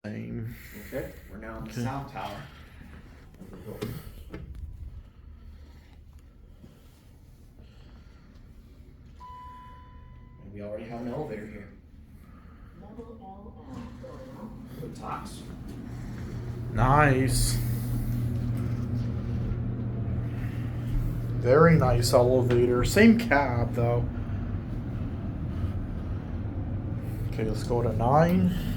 Same. Okay, we're now on the south tower of the Hilton. And we already have an elevator here. With tops. Nice. Very nice elevator. Same cab though. Okay, let's go to 9.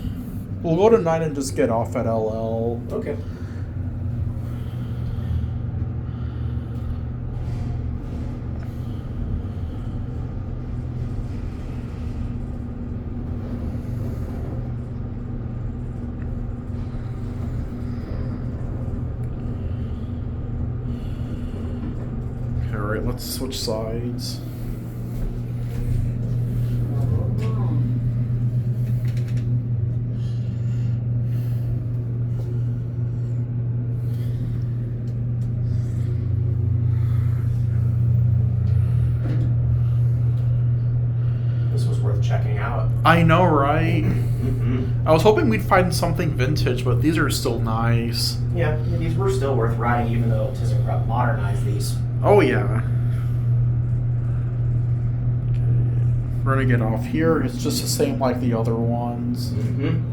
We'll go to 9 and just get off at LL. Okay. Alright, let's switch sides. This was worth checking out. I know, right? Mm-hmm. I was hoping we'd find something vintage, but these are still nice. Yeah, these were still worth riding, even though ThyssenKrupp modernized these. Oh, yeah. We're gonna get off here. It's just the same like the other ones. Mm-hmm.